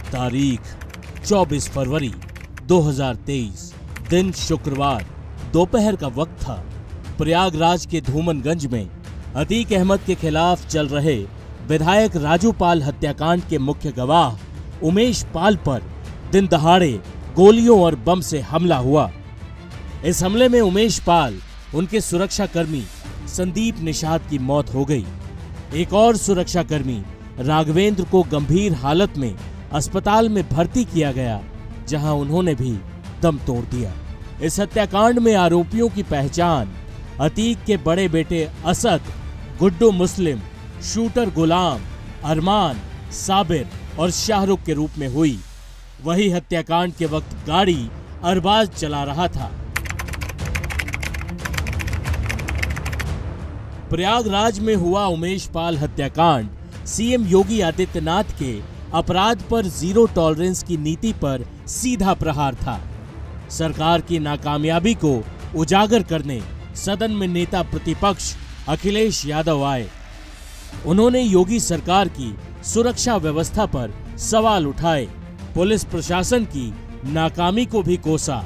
तारीख 24 फरवरी 2023, दिन शुक्रवार, दोपहर का वक्त था। प्रयागराज के धूमनगंज में अतीक अहमद के खिलाफ चल रहे विधायक राजू पाल हत्याकांड के मुख्य गवाह उमेश पाल पर दिन दहाड़े गोलियों और बम से हमला हुआ। इस हमले में उमेश पाल, उनके सुरक्षाकर्मी संदीप निषाद की मौत हो गई। एक और सुरक्षाकर्मी राघवेंद्र को गंभीर हालत में अस्पताल में भर्ती किया गया, जहां उन्होंने भी दम तोड़ दिया। इस हत्याकांड में आरोपियों की पहचान अतीक के बड़े बेटे असद, गुड्डू मुस्लिम, शूटर गुलाम, अरमान, साबिर और शाहरुख के रूप में हुई। वही हत्याकांड के वक्त गाड़ी अरबाज चला रहा था। प्रयागराज में हुआ उमेश पाल हत्याकांड सीएम योगी आदित्यनाथ के अपराध पर जीरो टॉलरेंस की नीति पर सीधा प्रहार था। सरकार की नाकामयाबी को उजागर करने सदन में नेता प्रतिपक्ष अखिलेश यादव आए। उन्होंने योगी सरकार की सुरक्षा व्यवस्था पर सवाल उठाए, पुलिस प्रशासन की नाकामी को भी कोसा।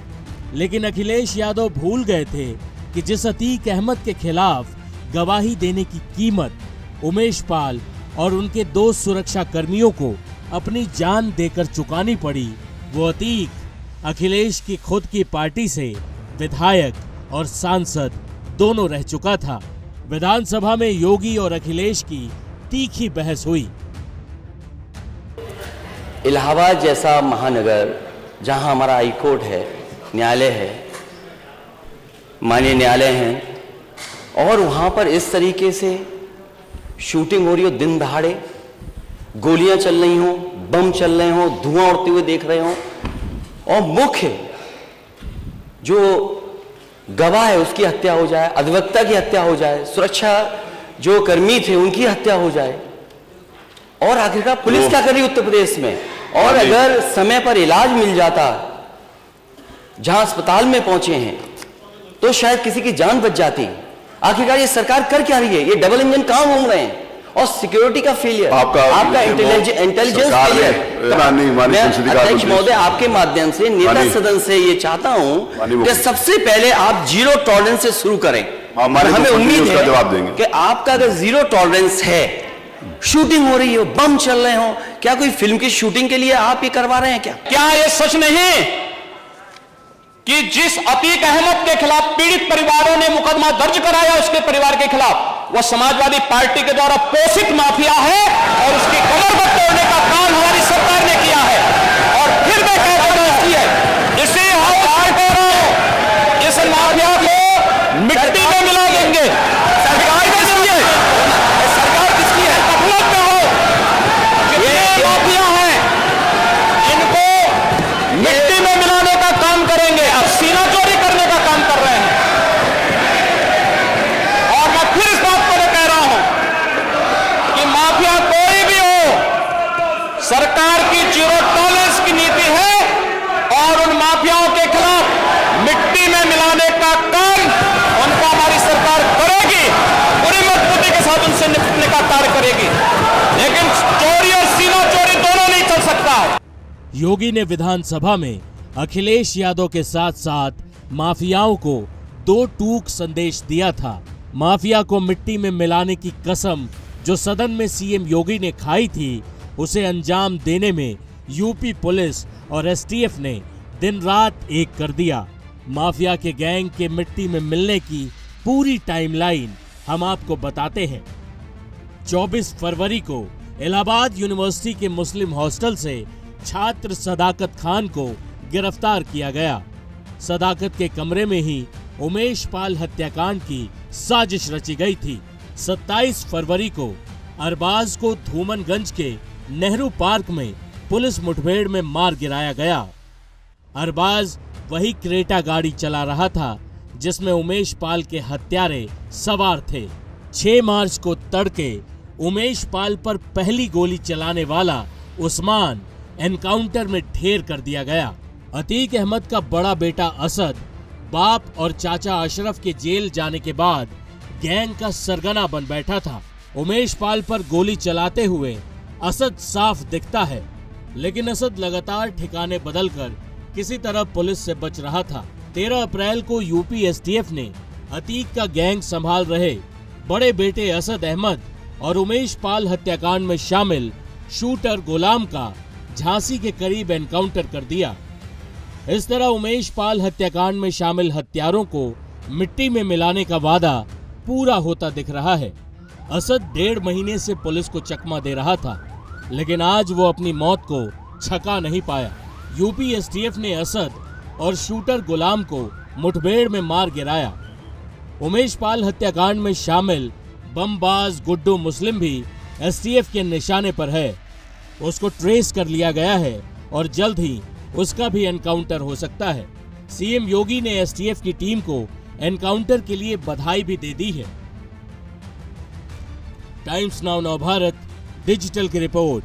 लेकिन अखिलेश यादव भूल गए थे कि जिस अतीक अहमद के खिलाफ गवाही देने की कीमत उमेश पाल और उनके 2 सुरक्षा कर्मियों को अपनी जान देकर चुकानी पड़ी, वो अतीक अखिलेश की खुद की पार्टी से विधायक और सांसद दोनों रह चुका था। विधानसभा में योगी और अखिलेश की तीखी बहस हुई। इलाहाबाद जैसा महानगर, जहां हमारा हाई कोर्ट है, न्यायालय है, माननीय न्यायालय हैं, और वहां पर इस तरीके से शूटिंग हो रही हो, दिन दहाड़े गोलियां चल रही हो, बम चल रहे हो, धुआं उड़ते हुए देख रहे हो, और मुख्य जो गवाह है उसकी हत्या हो जाए, अधिवक्ता की हत्या हो जाए, सुरक्षा जो कर्मी थे उनकी हत्या हो जाए, और आखिरकार पुलिस क्या कर रही उत्तर प्रदेश में? और अगर समय पर इलाज मिल जाता, जहां अस्पताल में पहुंचे हैं, तो शायद किसी की जान बच जाती। आखिरकार ये सरकार कर क्या रही है? ये डबल इंजन काम घूम रहे हैं, और सिक्योरिटी का फेलियर, आपका इंटेलिजेंस फेलियर। अध्यक्ष महोदय, आपके माध्यम से नेता सदन से ये चाहता हूं कि सबसे पहले आप जीरो टॉलरेंस से शुरू करें। हमें उम्मीद है कि आपका अगर जीरो टॉलरेंस है, शूटिंग हो रही हो, बम चल रहे हो, क्या कोई फिल्म की शूटिंग के लिए आप ये करवा रहे हैं क्या? क्या ये सच नहीं कि जिस अतीक अहमद के खिलाफ पीड़ित परिवारों ने मुकदमा दर्ज कराया, उसके परिवार के खिलाफ, वह समाजवादी पार्टी के द्वारा पोषित माफिया है, और उसकी कमर पर तोड़ने का काम हमारी सरकार ने किया है। और फिर मैं कहता हूं इसे हम इस माफिया को मिट्टी में मिला देंगे। सरकार किसकी है? सरकार किसकी है? गफलत में हो, ये माफिया है, इनको मिट्टी में मिलाने का काम करेंगे। अब सीना चोरी करने का काम कर रहे हैं। और मैं फिर इस बात को कह रहा हूं कि माफिया कोई भी हो, सरकार की जीरो टॉलरेंस की नीति है, और उन माफियाओं के खिलाफ मिट्टी में मिलाने का काम उनको हमारी सरकार करेगी, पूरी मजबूती के साथ उनसे निपटने का कार्य करेगी। लेकिन चोरी और सीना चोरी दोनों नहीं चल सकता। योगी ने विधानसभा में अखिलेश यादव के साथ साथ माफियाओं को 2 टूक संदेश दिया था। माफिया को मिट्टी में मिलाने की कसम जो सदन में सीएम योगी ने खाई थी, उसे अंजाम देने में यूपी पुलिस और एसटीएफ ने दिन रात एक कर दिया। माफिया के गैंग के मिट्टी में मिलने की पूरी टाइमलाइन हम आपको बताते हैं। 24 फरवरी को इलाहाबाद यूनिवर्सिटी के मुस्लिम हॉस्टल से छात्र सदाकत खान को गिरफ्तार किया गया। सदाकत के कमरे में ही उमेश पाल हत्याकांड की साजिश रची गई थी। 27 फरवरी को अरबाज को धूमनगंज के नेहरू पार्क में पुलिस मुठभेड़ में मार गिराया गया। अरबाज वही क्रेटा गाड़ी चला रहा था जिसमें उमेश पाल के हत्यारे सवार थे। 6 मार्च को तड़के उमेश पाल पर पहली गोली चलाने वाला उस्मान एनकाउंटर में ढेर कर दिया गया। अतीक अहमद का बड़ा बेटा असद बाप और चाचा अशरफ के जेल जाने के बाद गैंग का सरगना बन बैठा था। उमेश पाल पर गोली चलाते हुए असद साफ दिखता है। लेकिन असद लगातार ठिकाने बदलकर किसी तरह पुलिस से बच रहा था। 13 अप्रैल को यूपी एसटीएफ ने अतीक का गैंग संभाल रहे बड़े बेटे असद अहमद और उमेश पाल हत्याकांड में शामिल शूटर गुलाम का झांसी के करीब एनकाउंटर कर दिया। इस तरह उमेश पाल हत्याकांड में शामिल हत्यारों को मिट्टी में मिलाने का वादा पूरा होता दिख रहा है। असद 1.5 महीने से पुलिस को चकमा दे रहा था, लेकिन आज वो अपनी मौत को छका नहीं पाया। यूपी एसटीएफ ने असद और शूटर गुलाम को मुठभेड़ में मार गिराया। उमेश पाल हत्याकांड में शामिल बमबाज गुड्डू मुस्लिम भी एसटीएफ के निशाने पर है। उसको ट्रेस कर लिया गया है और जल्द ही उसका भी एनकाउंटर हो सकता है। सीएम योगी ने एसटीएफ की टीम को एनकाउंटर के लिए बधाई भी दे दी है। टाइम्स नाउ नवभारत डिजिटल की रिपोर्ट।